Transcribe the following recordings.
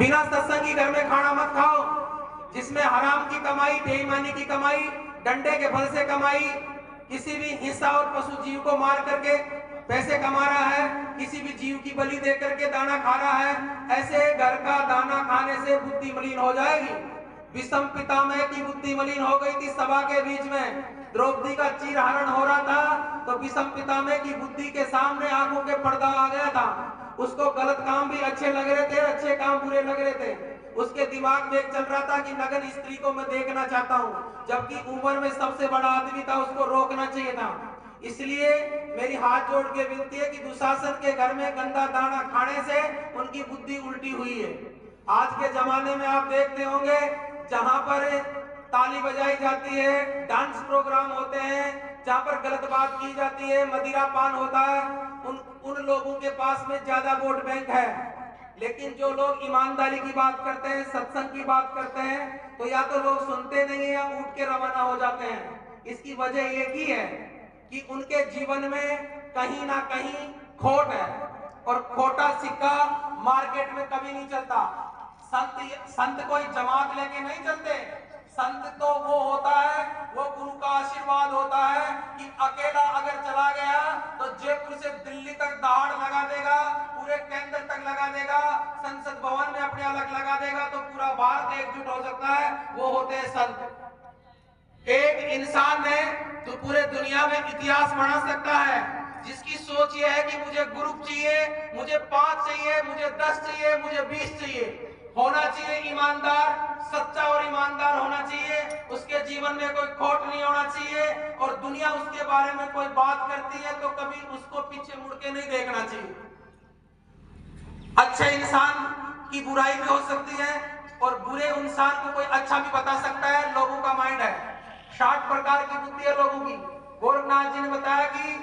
बिना सत्संगी घर में खाना मत खाओ, जिसमें हराम की कमाई, बेईमानी की कमाई, डंडे के बल से कमाई, किसी भी हिंसा और पशु जीव को मार करके पैसे कमा रहा है, किसी भी जीव की बलि दे करके दाना खा रहा है, ऐसे घर का दाना खाने से बुद्धि मलिन हो जाएगी। विषम पितामह की बुद्धि मलिन हो गई थी सभा के बीच में, द्रौपदी का चीरहरण हो रहा था तो विषम पितामह की बुद्धि के सामने आंखों के पर्दा आ गया था। उसको गलत काम भी अच्छे लग रहे थे, अच्छे काम बुरे लग रहे थे। उसके दिमाग में चल रहा था कि नग्न स्त्री को मैं देखना चाहता हूँ, जबकि उम्र में सबसे बड़ा आदमी था, उसको रोकना चाहिए था। इसलिए मेरी हाथ जोड़ के विनती है कि दुशासन के घर में गंदा दाना खाने से उनकी बुद्धि उल्टी हुई है। आज के जमाने में आप देखते होंगे जहां पर ताली बजाई जाती है, डांस प्रोग्राम होते हैं, जहां पर गलत बात की जाती है, मदिरा पान होता है, उन लोगों के पास में ज्यादा वोट बैंक है। लेकिन जो लोग ईमानदारी की बात करते हैं, सत्संग की बात करते हैं, तो या तो लोग सुनते नहीं है या उठ के रवाना हो जाते हैं। इसकी वजह एक ही है कि उनके जीवन में कहीं ना कहीं खोट है, और खोटा सिक्का मार्केट में कभी नहीं चलता। संत कोई जमात लेके नहीं चलते। संत तो वो होता है, वो गुरु का आशीर्वाद होता है कि अकेला अगर चला गया तो जयपुर से दिल्ली तक दहाड़ लगा देगा, पूरे केंद्र तक लगा देगा, संसद भवन में अपने अलग लगा देगा, तो पूरा भारत एकजुट हो सकता है। वो होते हैं संत। एक इंसान ने तो पूरे दुनिया में इतिहास बना सकता है, जिसकी सोच ये है कि मुझे ग्रुप चाहिए, मुझे 5 चाहिए, मुझे 10 चाहिए, मुझे 20 चाहिए। होना चाहिए ईमानदार, सच्चा और ईमानदार होना चाहिए। उसके जीवन में कोई खोट नहीं होना चाहिए, और दुनिया उसके बारे में कोई बात करती है तो कभी उसको पीछे मुड़ के नहीं देखना चाहिए। अच्छे इंसान की बुराई भी हो सकती है, और बुरे इंसान को कोई अच्छा भी बता सकता है। लोगों का माइंड है, 60 प्रकार की बुद्धि है लोगों की। गोरखनाथ जी ने बताया कि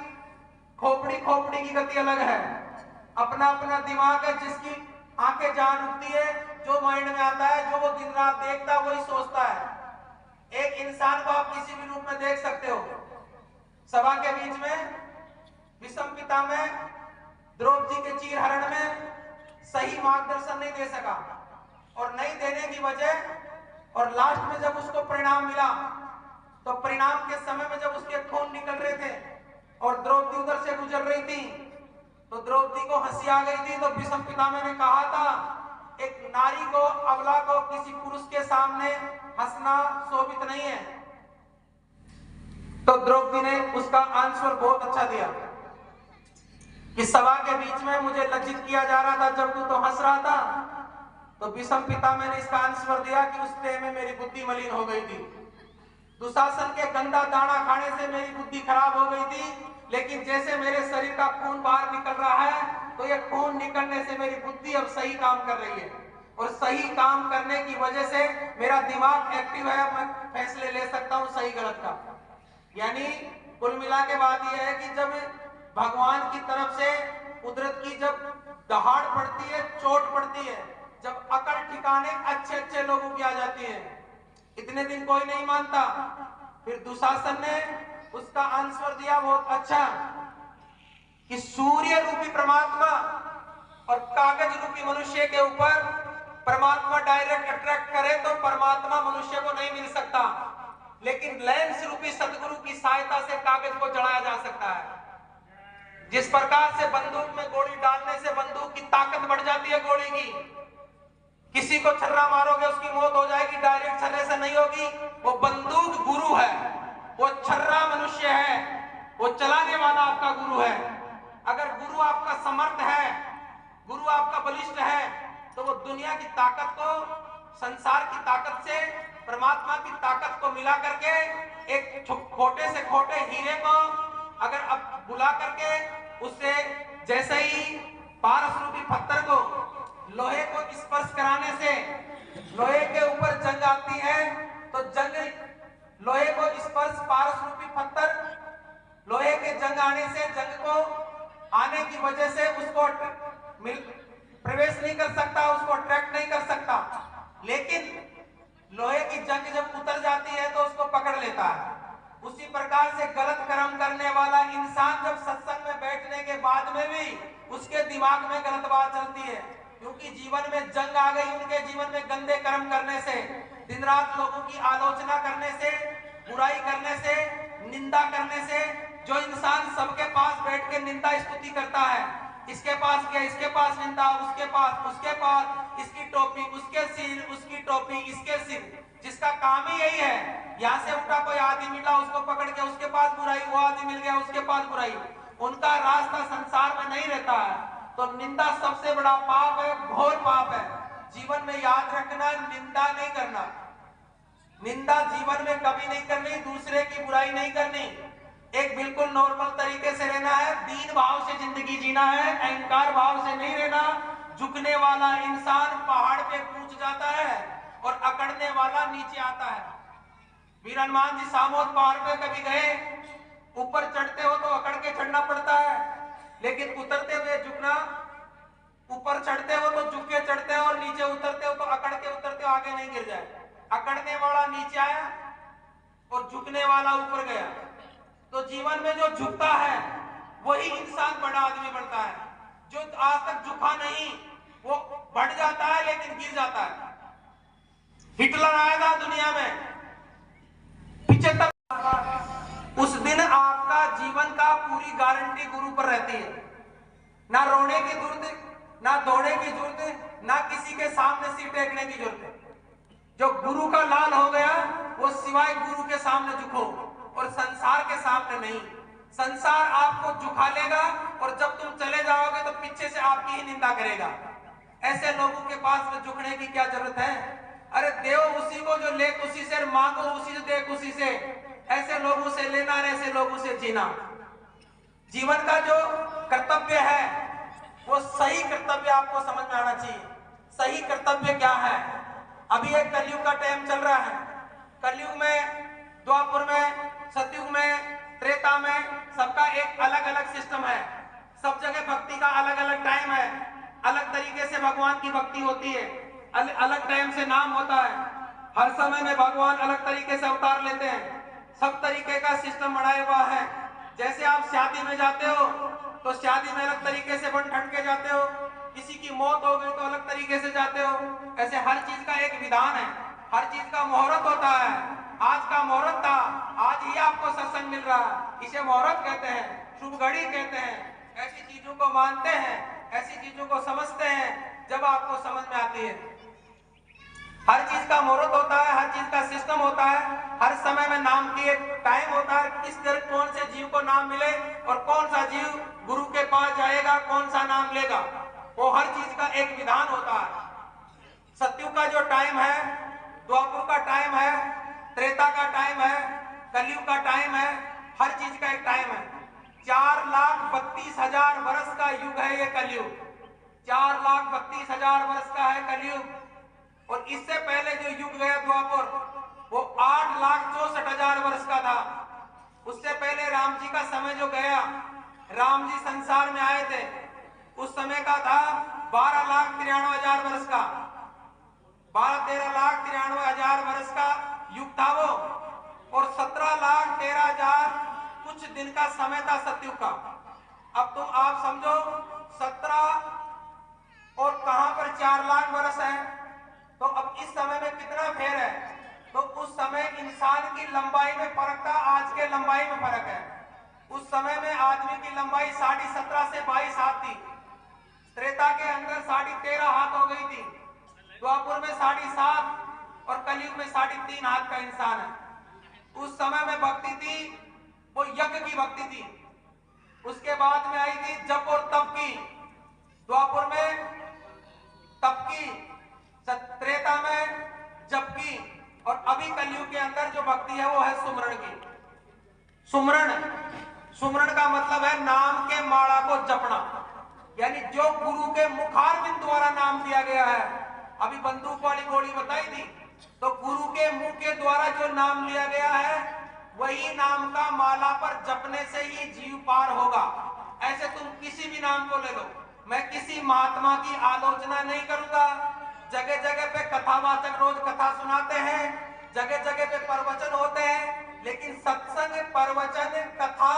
खोपड़ी खोपड़ी की गति अलग है, अपना अपना दिमाग है, जिसकी आंखें जान उठती है, जो माइंड में आता है, जो वो दिन रात देखता है, वही सोचता है। एक इंसान को आप किसी भी रूप में देख सकते हो। सभा के बीच में विषम पितामह द्रौपदी के चीरहरण में सही मार्गदर्शन नहीं दे सका, और नहीं देने की वजह, और लास्ट में जब उसको परिणाम मिला, तो परिणाम के समय में जब उसके खून निकल रहे थे और द्रौपदी उधर से गुजर रही थी, तो द्रौपदी को हंसी आ गई थी। तो विषम पितामह ने कहा था, एक नारी को, अबला को किसी पुरुष के सामने हंसना शोभित नहीं है। तो द्रौपदी ने उसका आंसर बहुत अच्छा दिया कि सभा के बीच में मुझे लज्जित किया जा रहा था जब तू तो हंस रहा था। तो विषम पितामह ने इसका आंसर दिया कि उस देह में मेरी बुद्धि मलिन हो गई थी, दुशासन के गंदा दाना खाने से मेरी बुद्धि खराब हो गई थी, लेकिन जैसे मेरे शरीर का खून बाहर निकल रहा है, तो ये खून निकलने से मेरी बुद्धि अब सही काम कर रही है, और सही काम करने की वजह से मेरा दिमाग एक्टिव है, मैं फैसले ले सकता हूं सही गलत का। यानी कुल मिला के बात यह है कि जब भगवान की तरफ से कुदरत की जब दहाड़ पड़ती है, चोट पड़ती है, जब अकल ठिकाने अच्छे अच्छे लोगों की आ जाती है, इतने दिन कोई नहीं मानता। फिर दुशासन ने उसका आंसर दिया बहुत अच्छा कि सूर्य रूपी परमात्मा और कागज रूपी मनुष्य के ऊपर परमात्मा डायरेक्ट अट्रैक्ट करे तो परमात्मा मनुष्य को नहीं मिल सकता, लेकिन लेंस रूपी सदगुरु की सहायता से कागज को जलाया जा सकता है। जिस प्रकार से बंदूक में गोली डालने से बंदूक की ताकत बढ़ जाती है गोली की, किसी को छर्रा मारोगे उसकी मौत हो जाएगी, डायरेक्ट छर्रे से नहीं होगी। वो बंदूक गुरु है, वो छर्रा मनुष्य है, वो चलाने वाला आपका गुरु है। अगर गुरु आपका समर्थ है, गुरु आपका बलिष्ठ है, तो वो दुनिया की ताकत को, संसार की ताकत से परमात्मा की ताकत को मिला करके एक खोटे से खोटे हीरे को अगर अब बुला करके उससे, जैसे ही पारस रूपी पत्थर को लोहे को स्पर्श कराने से लोहे के ऊपर जंग आती है, तो जंग लोहे को स्पर्श पारस रूपी पत्थर लोहे के जंग आने से, जंग को आने की वजह से उसको प्रवेश नहीं कर सकता, उसको अट्रैक्ट नहीं कर सकता। लेकिन लोहे की जंग जब उतर जाती है तो उसको पकड़ लेता है। उसी प्रकार से गलत कर्म करने वाला इंसान जब सत्संग में बैठने के बाद में भी उसके दिमाग में गलत बात चलती है, क्योंकि जीवन में जंग आ गई उनके जीवन में गंदे कर्म करने से, दिन रात लोगों की आलोचना करने से, बुराई करने से, निंदा करने से। जो इंसान सबके पास बैठ के निंदा स्तुति करता है, इसके पास क्या, इसके पास निंदा, उसके पास, इसकी टोपी, उसके सिर, उसकी टोपी, इसके सिर, जिसका काम ही यही है। यहाँ से उठा कोई आदमी मिला, उसको पकड़ के उसके पास बुराई, वो आदमी मिल गया उसके पास बुराई। उनका रास्ता संसार में नहीं रहता है। तो निंदा सबसे बड़ा पाप है, घोर पाप है। जीवन में याद रखना, निंदा नहीं करना। निंदा जीवन में कभी नहीं करनी, दूसरे की बुराई नहीं करनी। एक बिल्कुल नॉर्मल तरीके से रहना है, दीन भाव से जिंदगी जीना है, अहंकार भाव से नहीं रहना। झुकने वाला इंसान पहाड़ पे कूद जाता है और अकड़ने वाला नीचे आता है। वीर हनुमान जी सामोद पहाड़ पे कभी गए? ऊपर चढ़ते हो तो अकड़ के चढ़ना पड़ता है, लेकिन उतरते हुए झुकना। ऊपर चढ़ते हो तो झुक के चढ़ते हो और नीचे उतरते हो तो अकड़ के उतरते हो, आगे नहीं गिर जाए। अकड़ने वाला नीचे आया और झुकने वाला ऊपर गया। तो जीवन में जो झुकता है वही इंसान बड़ा आदमी बनता है। जो आज तक झुका नहीं वो बढ़ जाता है लेकिन गिर जाता है। हिटलर आया था दुनिया में 75, उस दिन आपका जीवन का पूरी गारंटी गुरु पर रहती है। ना रोने की जरूरत, ना दौड़ने की जरूरत, ना किसी के सामने सिर टेकने की जरूरत। जो गुरु का लाल हो गया वो सिवाय गुरु के सामने झुको और संसार के सामने नहीं। संसार आपको झुका लेगा और जब तुम चले जाओगे तो पीछे से आपकी ही निंदा करेगा। ऐसे लोगों के पास में झुकने की क्या जरूरत है? अरे देव उसी को जो ले उसी से, मांगो उसी से, देख उसी से। ऐसे लोगों से लेना और ऐसे लोगों से जीना। जीवन का जो कर्तव्य है वो सही कर्तव्य आपको समझ में आना चाहिए। सही कर्तव्य क्या है? अभी एक कलयुग का टाइम चल रहा है। कलयुग में, द्वापर में, सतयुग में, त्रेता में सबका एक अलग अलग सिस्टम है। सब जगह भक्ति का अलग अलग टाइम है। अलग तरीके से भगवान की भक्ति होती है, अलग टाइम से नाम होता है। हर समय में भगवान अलग तरीके से अवतार लेते हैं। सब तरीके का सिस्टम बनाया हुआ है। जैसे आप शादी में जाते हो तो शादी में अलग तरीके से बन ठन के जाते हो, किसी की मौत हो गई तो अलग तरीके से जाते हो। ऐसे हर चीज का एक विधान है, हर चीज का मुहूर्त होता है। आज का मुहूर्त था, आज ही आपको सत्संग मिल रहा है, इसे मुहूर्त कहते हैं, शुभ घड़ी कहते हैं। ऐसी चीजों को मानते हैं, ऐसी चीजों को समझते हैं जब आपको समझ में आती है। हर चीज का मुहूर्त होता है, हर चीज का सिस्टम होता है। हर समय में नाम की एक टाइम होता है, किस तरह कौन से जीव को नाम मिले और कौन सा जीव गुरु के पास जाएगा, कौन सा नाम लेगा, वो हर चीज का एक विधान होता है। सतयुग का जो टाइम है, द्वापर का टाइम है, त्रेता का टाइम है, कलयुग का टाइम है। हर चीज का एक टाइम है। 4,32,000 वर्ष का युग है ये कलयुग। 4,32,000 वर्ष का है कलयुग। और इससे पहले जो युग गया द्वापर, वो 8,64,000 वर्ष का था। उससे पहले राम जी का समय जो गया, राम जी संसार में आए थे, उस समय का था 12,93,000 वर्ष का। 12-13,93,000 वर्ष का युग था वो। और 17,13,000 कुछ दिन का समय था सतयुग का। अब तुम आप समझो 17 और कहां पर 4 लाख वर्ष है, तो अब इस समय में कितना फेर है। तो उस समय इंसान की लंबाई में फर्क था, आज के लंबाई में फर्क है। उस समय में आदमी की लंबाई 17.5 से 22 हाथ थी। त्रेता के अंदर 13.5 हाथ हो गई थी। द्वापर में 7.5 और कलयुग में 3.5 हाथ का इंसान है। उस समय में भक्ति थी वो यज्ञ की भक्ति थी। उसके बाद में आई थी जप और तप की। द्वापर में तप की, त्रेता में जप की, और अभी कलयुग के अंदर जो भक्ति है वो है सुमरण की। सुमरण का मतलब है नाम के माला को जपना, यानी जो गुरु के मुखारविंद द्वारा नाम दिया गया है। अभी बंदूक वाली गोली बताई थी, तो गुरु के मुंह के द्वारा जो नाम लिया गया है वही नाम का माला पर जपने से ही जीव पार होगा। ऐसे तुम किसी भी नाम को ले लो। मैं किसी महात्मा की आलोचना नहीं करूंगा। जगह जगह पे कथावाचक रोज कथा सुनाते हैं, जगह जगह पे प्रवचन होते हैं, लेकिन सत्संग, प्रवचन, कथा,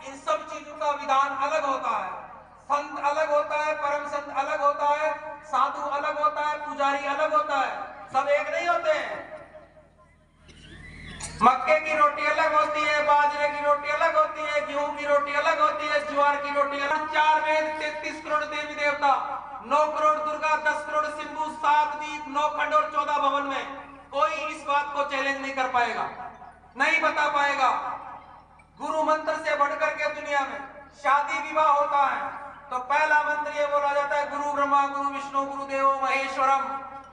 इन सब चीजों का विधान अलग होता है। संत अलग होता है, परम संत अलग होता है, साधु अलग होता है, पुजारी अलग होता है, सब एक नहीं होते हैं। मक्के की रोटी अलग होती है, बाजरे की रोटी अलग होती है, गेहूं की रोटी अलग होती है, ज्वार की रोटी अलग। 4 वेद, 33 करोड़ देवी देवता, 9 करोड़ दुर्गा, 10 करोड़ सिंधु, 7 दीप, 9 खंड और 14 भवन में कोई इस बात को चैलेंज नहीं कर पाएगा, नहीं बता पाएगा। गुरु मंत्र से बढ़कर के दुनिया में शादी विवाह होता है तो पहला मंत्र ये बोला जाता है, गुरु ब्रह्मा गुरु विष्णु गुरु देवो महेश्वरम,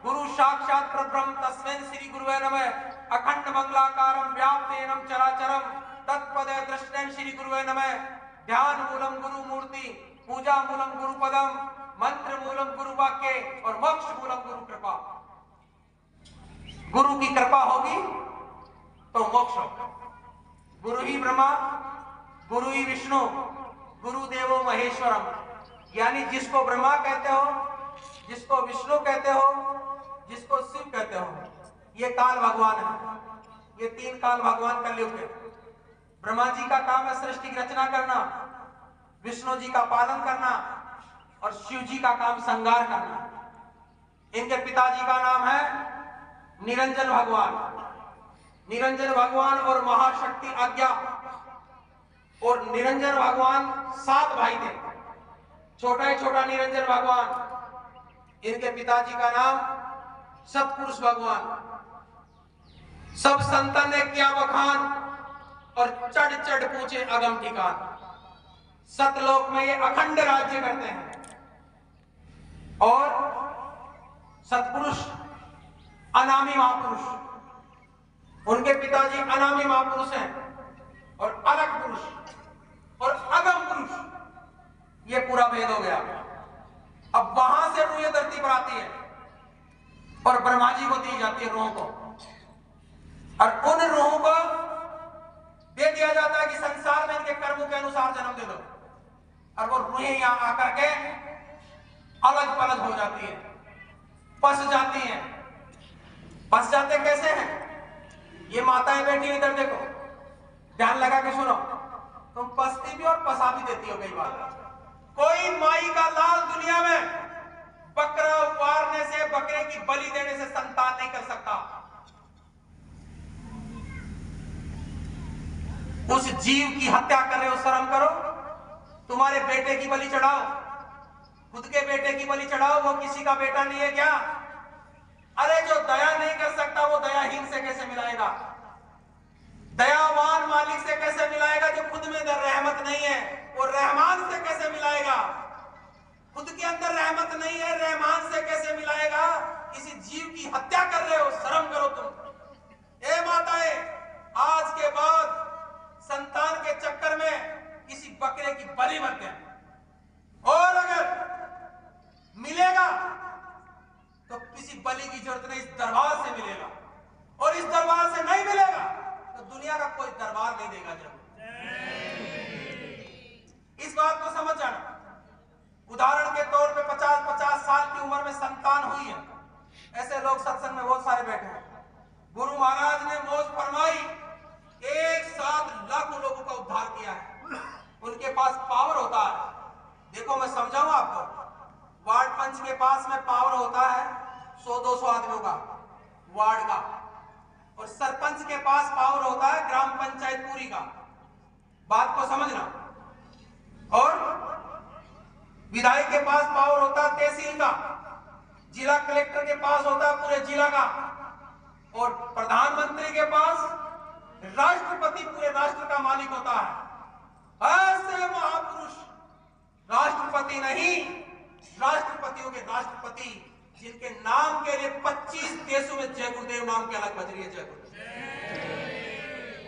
गुरु साक्षात परब्रह्म तस्मै श्री गुरुवे नमः, अखंड मंगलाकारं व्याप्तेनं चराचरं तत्पदे दृष्टं श्री गुरुवे नमः, ध्यान मूलम गुरु मूर्ति, पूजा मूलम गुरु पदम, मंत्र मूलम गुरु वाक्य और मोक्ष मूलम गुरु कृपा। गुरु की कृपा होगी तो मोक्ष होगा। गुरु ही ब्रह्मा, गुरु ही विष्णु, गुरु देवो महेश्वरम, यानी जिसको ब्रह्मा कहते हो, जिसको विष्णु कहते हो, जिसको शिव कहते हो, ये काल भगवान है। ये 3 काल भगवान कलयुग है। ब्रह्मा जी का काम है सृष्टि की रचना करना, विष्णु जी का पालन करना और शिव जी का काम संहार करना। इनके पिताजी का नाम है निरंजन भगवान। निरंजन भगवान और महाशक्ति आज्ञा, और निरंजन भगवान 7 भाई थे, छोटा ही छोटा निरंजन भगवान। इनके पिताजी का नाम सतपुरुष भगवान। सब संतन ने किया बखान और चढ़ चढ़ पूछे अगम ठिकान। सतलोक में ये अखंड राज्य करते हैं। और सतपुरुष अनामी महापुरुष, उनके पिताजी अनामी महापुरुष हैं और अलग पुरुष और अगम पुरुष, ये पूरा भेद हो गया। अब वहां से रूह धरती पर आती है और ब्रह्मा जी को दी जाती है रूहों को, और उन रूहों को दे दिया जाता है कि संसार में इनके कर्मों के अनुसार जन्म दे दो, और वो रूहें यहां आकर के अलग पलग हो जाती है, पस जाती हैं। पस जाते कैसे हैं? ये माताएं बैठी इधर देखो, ध्यान लगा के सुनो, तुम पसती भी और पसा भी देती हो कई बार। कोई माई का लाल दुनिया में बकरा उबारने से, बकरे की बलि देने से संतान नहीं कर सकता। उस जीव की हत्या कर रहे हो, शर्म करो। तुम्हारे बेटे की बलि चढ़ाओ, खुद के बेटे की बलि चढ़ाओ, वो किसी का बेटा नहीं है क्या? अरे जो दया नहीं कर सकता वो दयाहीन से कैसे मिलाएगा? दयावान मालिक से कैसे मिलाएगा? जो खुद में रहमत नहीं है वो रहमान से कैसे मिलाएगा? खुद के अंदर रहमत नहीं है, रहमान से कैसे मिलाएगा? किसी जीव की हत्या कर रहे हो, शर्म करो तुम। ए माताएं, आज के बाद संतान के चक्कर में किसी बकरे की बलि मत दें, और अगर मिलेगा तो किसी बलि की जरूरत नहीं, इस दरबार से मिलेगा, और इस दरबार से नहीं मिलेगा तो दुनिया का कोई दरबार नहीं देगा। जब इस बात को समझ जाना। उदाहरण के तौर पे 50-50 साल की उम्र में संतान हुई है, ऐसे लोग सत्संग में बहुत सारे बैठे हैं। गुरु महाराज ने मौज फरमाई, एक साथ लाखों लोगों का उद्धार किया है। उनके पास पावर होता है। देखो मैं समझाऊं आपको, वार्ड पंच के पास में पावर होता है 100-200 आदमियों का वार्ड का, और सरपंच के पास पावर होता है ग्राम पंचायत पूरी का। बात को समझना। और विधायक के पास पावर होता है तहसील का, जिला कलेक्टर के पास होता है पूरे जिला का, और प्रधानमंत्री के पास राष्ट्रपति पूरे राष्ट्र का मालिक होता है। ऐसे महापुरुष राष्ट्रपति नहीं, राष्ट्रपतियों के राष्ट्रपति, जिनके नाम के लिए 25 देशों में जय गुरुदेव नाम की अलग बज रही है। जय गुरुदेव।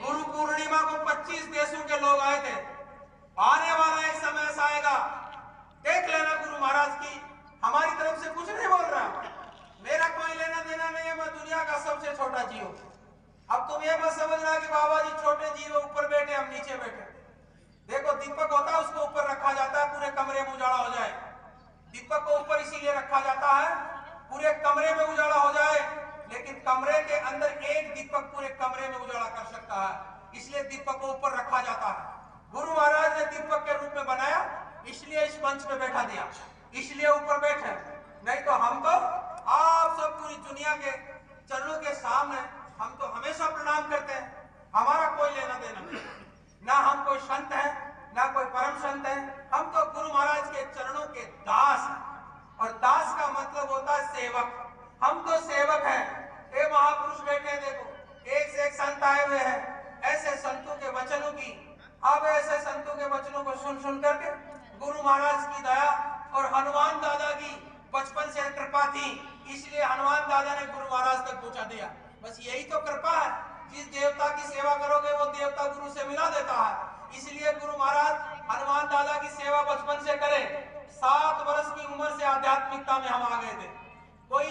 गुरु पूर्णिमा को 25 देशों के लोग आए थे। आने वाला एक समय ऐसा आएगा, देख लेना गुरु महाराज की, हमारी तरफ से कुछ नहीं बोल रहा, मेरा कोई लेना देना नहीं है, मैं दुनिया का सबसे छोटा जीव। अब तुम ये मत समझना कि बाबा जी छोटे जीव ऊपर बैठे, हम नीचे बैठे। देखो दीपक होता है, उसको ऊपर रखा जाता है पूरे कमरे में उजाला हो जाए। दीपक को ऊपर इसीलिए रखा जाता है पूरे कमरे में उजाला हो जाए, लेकिन कमरे के अंदर एक दीपक पूरे कमरे में उजाला कर सकता है, इसलिए दीपक को ऊपर रखा जाता है। गुरु ना कोई परम संत है। हम तो गुरु महाराज के चरणों के दास हैं, और दास का मतलब होता है सेवक। हम तो सेवक हैं। ये महापुरुष बैठे हैं, देखो एक से एक संत आए हुए हैं। ऐसे संतों के वचनों की, अब ऐसे संतों के वचनों को सुन सुन करके गुरु महाराज की दया और हनुमान दादा की बचपन से कृपा थी, इसलिए हनुमान दादा ने गुरु महाराज तक पहुंचा दिया। बस यही तो कृपा है। जिस देवता की सेवा करोगे वो देवता गुरु से मिला देता है। इसलिए गुरु महाराज हनुमान दादा की सेवा बचपन से करें। 7 वर्ष की उम्र से आध्यात्मिकता में हम आ गए थे। कोई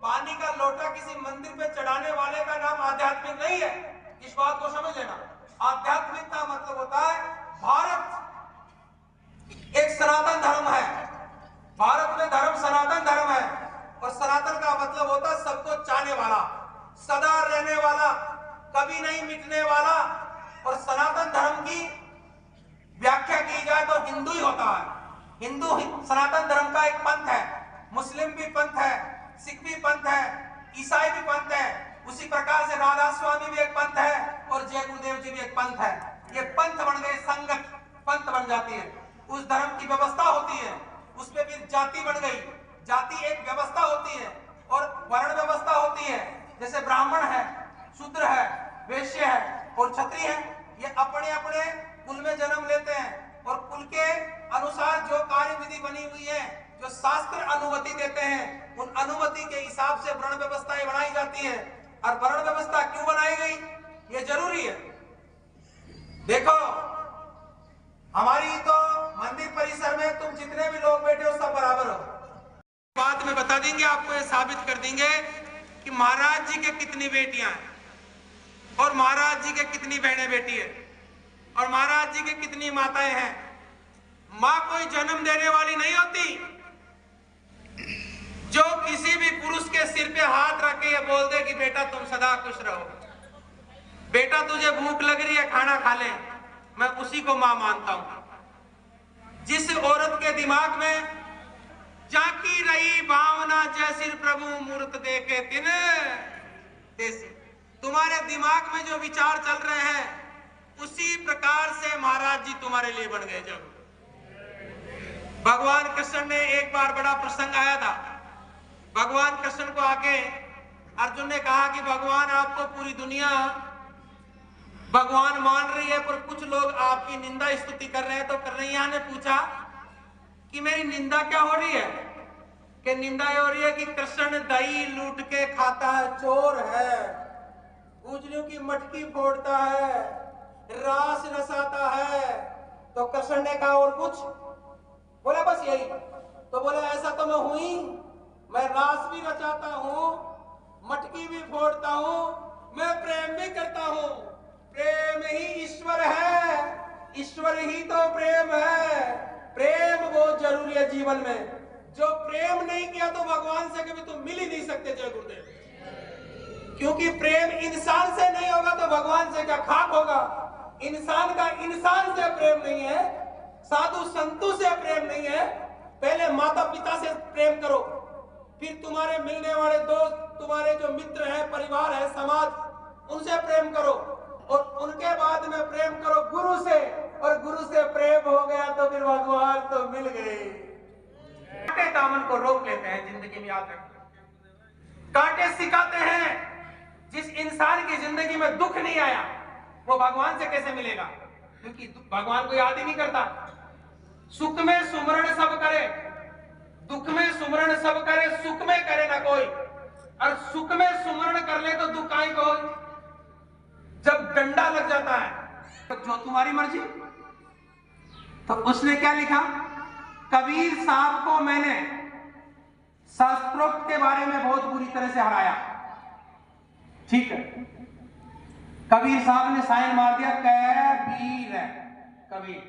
पानी का लोटा किसी मंदिर पे चढ़ाने वाले का नाम आध्यात्मिक नहीं है, इस बात को समझ लेना। आध्यात्मिकता मतलब होता है, भारत एक सनातन धर्म है, भारत में धर्म सनातन धर्म है, और सनातन का मतलब होता है सबको चाहने वाला, सदा रहने वाला, कभी नहीं मिटने वाला। और सनातन धर्म की व्याख्या की जाए तो हिंदू ही होता है। हिंदू सनातन धर्म का एक पंथ है। मुस्लिम भी पंथ है, सिख भी पंथ है, ईसाई भी पंथ है। उसी प्रकार से राधा स्वामी भी एक पंथ है, और जय गुरुदेव जी भी एक पंथ है। ये पंथ बन गए, संगत पंथ बन जाती है। उस धर्म की व्यवस्था होती है, उसमें फिर जाति बन गई। जाति एक व्यवस्था होती है, और वर्ण व्यवस्था होती है। जैसे ब्राह्मण है, शूद्र है, वैश्य है और क्षत्रिय है। ये अपने अपने कुल में जन्म लेते हैं, और कुल के अनुसार जो कार्य विधि बनी हुई है, जो शास्त्र अनुमति देते हैं, उन अनुमति के हिसाब से वर्ण व्यवस्थाएं बनाई जाती है। और वर्ण व्यवस्था क्यों बनाई गई, ये जरूरी है। देखो, हमारी तो मंदिर परिसर में तुम जितने भी लोग बैठे हो सब बराबर हो। बाद में बता देंगे आपको, ये साबित कर देंगे कि महाराज जी के कितनी बेटियां हैं, और महाराज जी के कितनी बहनें बेटी है, और महाराज जी के कितनी माताएं हैं। मां कोई जन्म देने वाली नहीं होती जो किसी भी पुरुष के सिर पे हाथ रख के ये बोल दे कि बेटा तुम सदा खुश रहो, बेटा तुझे भूख लग रही है खाना खा ले, मैं उसी को मां मानता हूं। जिस औरत के दिमाग में जाकी रही भावना, जैसी प्रभु मूर्त देखे तिन देसी, तुम्हारे दिमाग में जो विचार चल रहे हैं उसी प्रकार से महाराज जी तुम्हारे लिए बन गए। जब भगवान कृष्ण ने एक बार बड़ा प्रसंग आया था, भगवान कृष्ण को आके अर्जुन ने कहा कि भगवान आपको पूरी दुनिया भगवान मान रही है, पर कुछ लोग आपकी निंदा स्तुति कर रहे हैं। तो कन्हैया ने पूछा कि मेरी निंदा क्या हो रही है? कि निंदा ये हो रही है कि कृष्ण दही लूट के खाता है, चोर है, पूजनियों की मटकी फोड़ता है, रास रसाता है। तो कृष्ण ने कहा और कुछ? बोला बस यही। तो बोले ऐसा तो मैं हुई, मैं रास भी रचाता हूं, मटकी भी फोड़ता हूं, मैं प्रेम भी करता हूं। प्रेम ही ईश्वर है, ईश्वर ही तो प्रेम है। प्रेम बहुत जरूरी है जीवन में। जो प्रेम नहीं किया तो भगवान से कभी तुम मिल ही नहीं सकते। जय गुरुदेव। क्योंकि प्रेम इंसान से नहीं होगा तो भगवान से क्या खाक होगा। इंसान का इंसान से प्रेम नहीं है, साधु संतों से प्रेम नहीं है। पहले माता पिता से प्रेम करो, फिर तुम्हारे मिलने वाले दोस्त, तुम्हारे जो मित्र हैं, परिवार है, समाज, उनसे प्रेम करो, और उनके बाद में प्रेम करो गुरु से, और गुरु से प्रेम हो गया तो फिर भगवान तो मिल गए। कांटे दामन को रोक लेते हैं जिंदगी में, याद रखो। कांटे सिखाते हैं। जिस इंसान की जिंदगी में दुख नहीं आया वो भगवान से कैसे मिलेगा? क्योंकि भगवान को याद ही नहीं करता। सुख में सुमरण सब करे, दुख में सुमरण सब करे, सुख में करे ना कोई। और सुख में सुमरण कर ले तो दुख आई को। जब डंडा लग जाता है तो जो तुम्हारी मर्जी। तो उसने क्या लिखा? कबीर साहब को मैंने शास्त्रोक्त के बारे में बहुत बुरी तरह से हराया। ठीक है, कबीर साहब ने साइन मार दिया, कबीर है कबीर।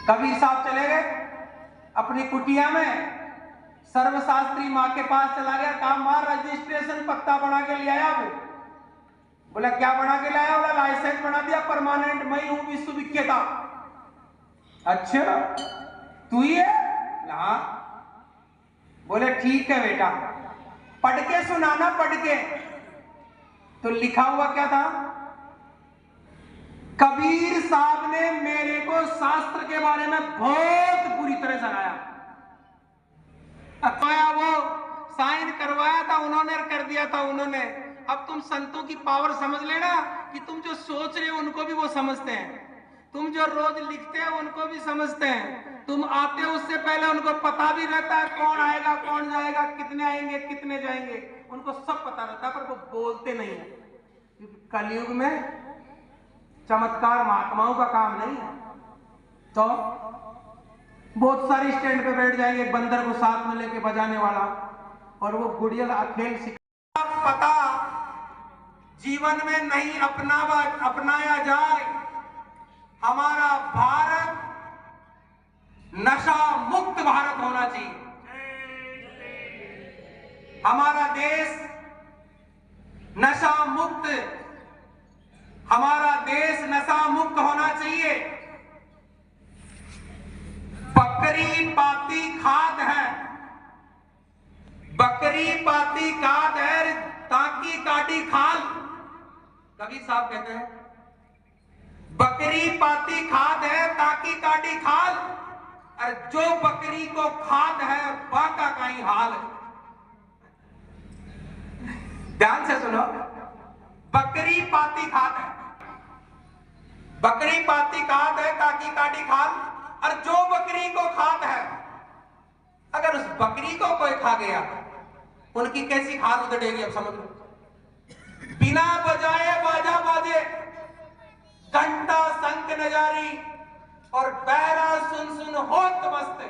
कबीर साहब चले गए अपनी कुटिया में, सर्वशास्त्री मां के पास चला गया, काम मार रजिस्ट्रेशन पत्ता बना के ले आया। वो बोला क्या बना के लाया? बोला लाइसेंस बना दिया परमानेंट, मैं हूं विश्वविख्याता। अच्छा तू ही है? हाँ। बोले ठीक है बेटा, पढ़ के सुनाना, पढ़ के। तो लिखा हुआ क्या था? कबीर साहब ने मेरे को शास्त्र के बारे में बहुत बुरी तरह सराया। वो साइन करवाया था उन्होंने, कर दिया था उन्होंने। अब तुम संतों की पावर समझ लेना कि तुम जो सोच रहे हो उनको भी वो समझते हैं, तुम जो रोज लिखते हो उनको भी समझते हैं, तुम आते हो उससे पहले उनको पता भी रहता है कौन आएगा कौन जाएगा, कितने आएंगे कितने जाएंगे, उनको सब पता रहता है, पर वो बोलते नहीं है क्योंकि कलयुग में चमत्कार महात्माओं का काम नहीं है। तो बहुत सारी स्टैंड पे बैठ जाएंगे एक बंदर को साथ में लेके बजाने वाला, और वो गुड़ियल अखेल सिखा पता जीवन में नहीं अपनाया जाए। हमारा भारत नशा मुक्त भारत होना चाहिए। हमारा देश नशा मुक्त, हमारा देश नशा मुक्त होना चाहिए। बकरी पाती खाद है, बकरी पाती खाद है, ताकि काटी खाल। कबीर साहब कहते हैं बकरी पाती खाद है ताकि काटी खाल, और जो बकरी को खाद है बाका का ही हाल। ध्यान से सुनो, बकरी पाती खाद है, बकरी पाती खाद है ताकि काटी खाल, और जो बकरी को खाद है अगर उस बकरी को कोई खा गया उनकी कैसी खाल उधड़ेगी। अब समझ लो, बिना बजाए बाजा बाजे, घंटा शंख नजारी, और बैरा सुन सुन होत मस्त,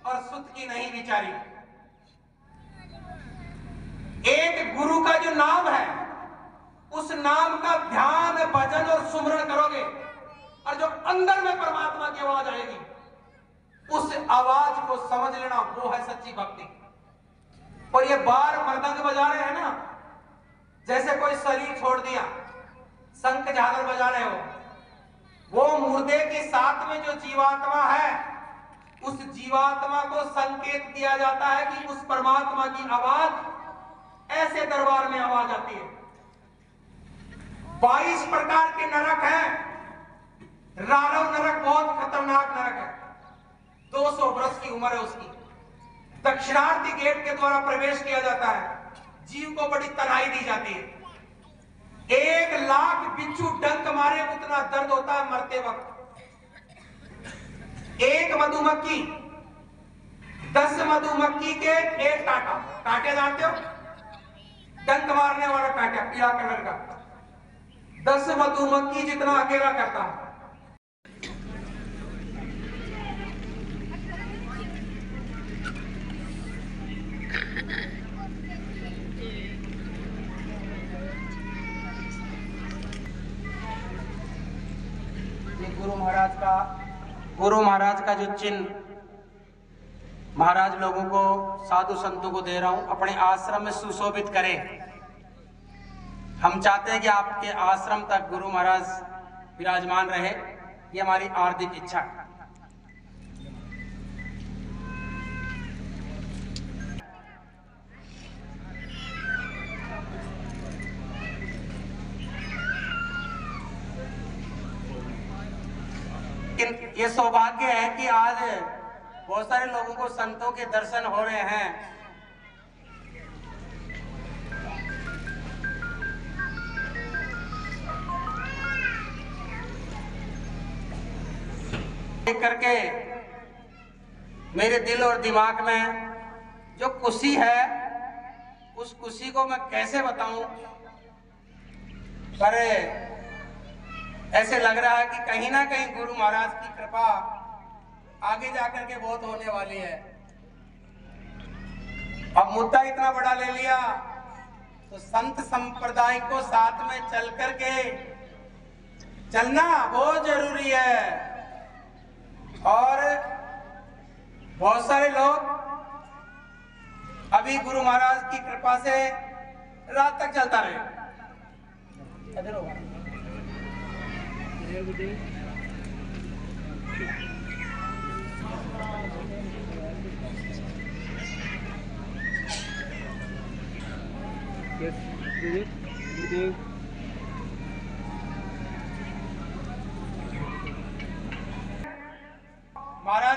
और सुत की नहीं विचारी। एक गुरु का जो नाम है उस नाम का ध्यान भजन और सुमरण करोगे, और जो अंदर में परमात्मा की आवाज आएगी उस आवाज को समझ लेना, वो है सच्ची भक्ति। और ये बार मृदंग बजा रहे हैं ना, जैसे कोई शरीर छोड़ दिया, शंख झालर बजा रहे हो, वो मुर्दे के साथ में जो जीवात्मा है उस जीवात्मा को संकेत दिया जाता है कि उस परमात्मा की आवाज ऐसे दरबार में आवाज आती है। 22 प्रकार के नरक हैं। रारव नरक बहुत खतरनाक नरक है, 200 वर्ष की उम्र है उसकी। दक्षिणार्थी गेट के द्वारा प्रवेश किया जाता है, जीव को बड़ी तनाई दी जाती है। 1 लाख बिच्छू डंक मारे उतना दर्द होता है मरते वक्त। एक मधुमक्खी 10 मधुमक्खी के एक कांटा, कांटे जानते हो, डंक मारने वाला कांटा पीला कलर का, 10 मधुमक्खी जितना अकेला करता है। गुरु महाराज का जो चिन्ह महाराज लोगों को, साधु संतों को दे रहा हूं, अपने आश्रम में सुशोभित करें। हम चाहते हैं कि आपके आश्रम तक गुरु महाराज विराजमान रहे, ये हमारी हार्दिक इच्छा है। ये सौभाग्य है कि आज बहुत सारे लोगों को संतों के दर्शन हो रहे हैं। देख करके मेरे दिल और दिमाग में जो खुशी है उस खुशी को मैं कैसे बताऊं, पर ऐसे लग रहा है कि कहीं ना कहीं गुरु महाराज की कृपा आगे जाकर के बहुत होने वाली है। अब मुद्दा इतना बड़ा ले लिया तो संत संप्रदाय को साथ में चल करके चलना बहुत जरूरी है। और बहुत सारे लोग अभी गुरु महाराज की कृपा से रात तक चलता रहे।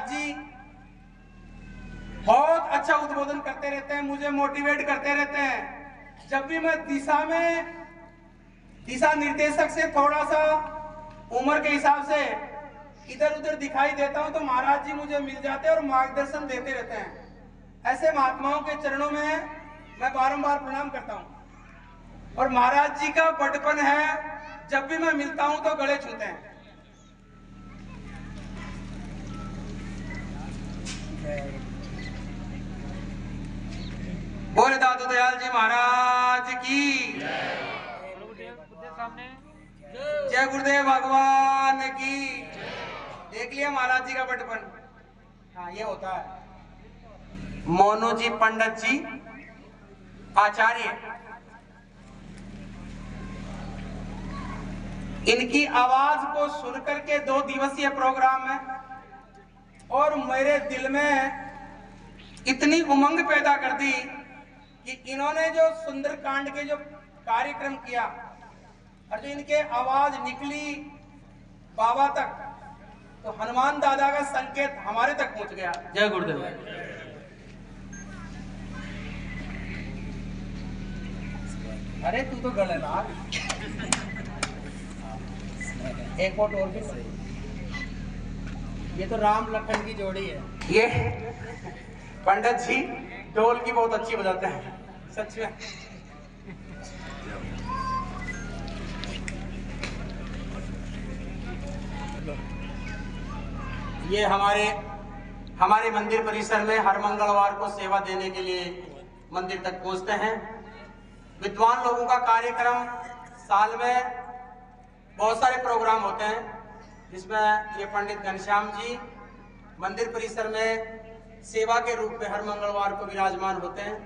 महाराज जी बहुत अच्छा उद्बोधन करते रहते हैं, मुझे मोटिवेट करते रहते हैं। जब भी मैं दिशा निर्देशक से थोड़ा सा उम्र के हिसाब से इधर उधर दिखाई देता हूं तो महाराज जी मुझे मिल जाते हैं और मार्गदर्शन देते रहते हैं। ऐसे महात्माओं के चरणों में मैं बारंबार प्रणाम करता हूं। और महाराज जी का बड़पन है, जब भी मैं मिलता हूं तो गले छूते हैं। बोले दादू दयाल जी महाराज की जय, गुरुदेव भगवान की। देख लिया महाराज जी का बड़पन। हाँ, ये होता है। मोनू जी पंडित जी आचार्य, इनकी आवाज को सुनकर के 2 दिवसीय प्रोग्राम में और मेरे दिल में इतनी उमंग पैदा कर दी कि इन्होंने जो सुंदरकांड के जो कार्यक्रम किया और जो इनके आवाज निकली बाबा तक, तो हनुमान दादा का संकेत हमारे तक पहुंच गया। जय गुरुदेव। अरे तू तो गले ना एक फोट और भी सही। ये तो राम लखन की जोड़ी है। ये पंडित जी ढोल की बहुत अच्छी बजाते हैं सच में। ये हमारे मंदिर परिसर में हर मंगलवार को सेवा देने के लिए मंदिर तक पहुंचते हैं। विद्वान लोगों का कार्यक्रम साल में बहुत सारे प्रोग्राम होते हैं, जिसमें ये पंडित घनश्याम जी मंदिर परिसर में सेवा के रूप में हर मंगलवार को विराजमान होते हैं।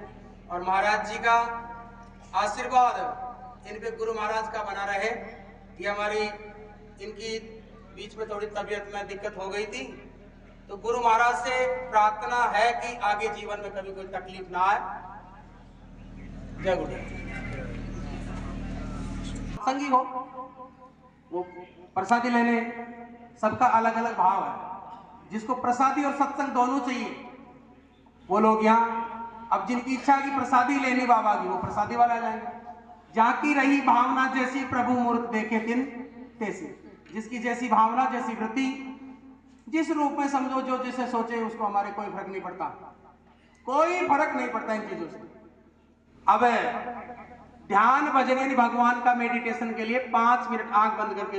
और महाराज जी का आशीर्वाद इन पे गुरु महाराज का बना रहे। ये इनकी बीच में थोड़ी तबीयत में दिक्कत हो गई थी, तो गुरु महाराज से प्रार्थना है कि आगे जीवन में कभी कोई तकलीफ ना आए। जय गुरुदेव। संगी हो वो प्रसादी लेने, सबका अलग अलग भाव है। जिसको प्रसादी और सत्संग दोनों चाहिए वो लोग यहाँ, अब जिनकी इच्छा की प्रसादी लेनी बाबा की, वो प्रसादी वाला जाएंगे। जहाँ की रही भावना जैसी प्रभु मूर्त देखे तिन तैसी। जिसकी जैसी भावना, जैसी वृत्ति, जिस रूप में समझो, जो जिसे सोचे उसको, हमारे कोई फर्क नहीं पड़ता। कोई फर्क नहीं पड़ता इन चीजों से। अब ध्यान भजन यानी भगवान का मेडिटेशन के लिए 5 मिनट आंख बंद करके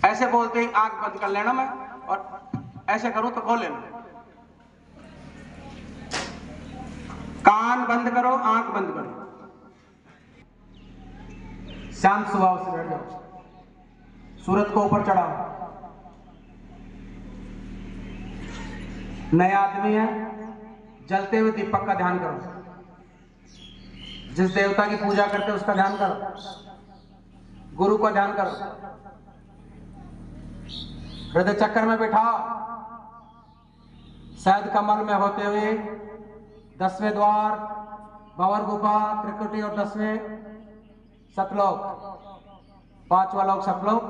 ऐसे बोलते ही आंख बंद कर लेना, मैं और ऐसे करूं तो खोल लेना। कान बंद करो, आंख बंद करो, शांत स्वभाव से बैठ जाओ, सूरत को ऊपर चढ़ाओ। नए आदमी है, जलते हुए दीपक का ध्यान करो। जिस देवता की पूजा करते हो उसका ध्यान करो, गुरु का ध्यान करो। हृदय चक्र में बिठाओ, शहद कमल में होते हुए 10वें द्वार, भंवर गुफा, त्रिकुटी और 10वें सतलोक, 5वां लोक सतलोक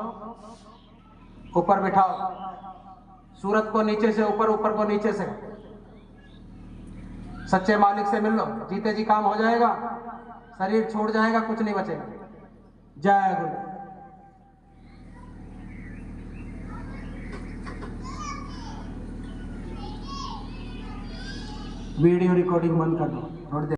ऊपर बिठाओ। सूरत को नीचे से ऊपर, ऊपर को नीचे से। सच्चे मालिक से मिल लो, जीते जी काम हो जाएगा, शरीर छोड़ जाएगा, कुछ नहीं बचेगा। जय गुरु। वीडियो रिकॉर्डिंग बंद कर दो थोड़ी देर।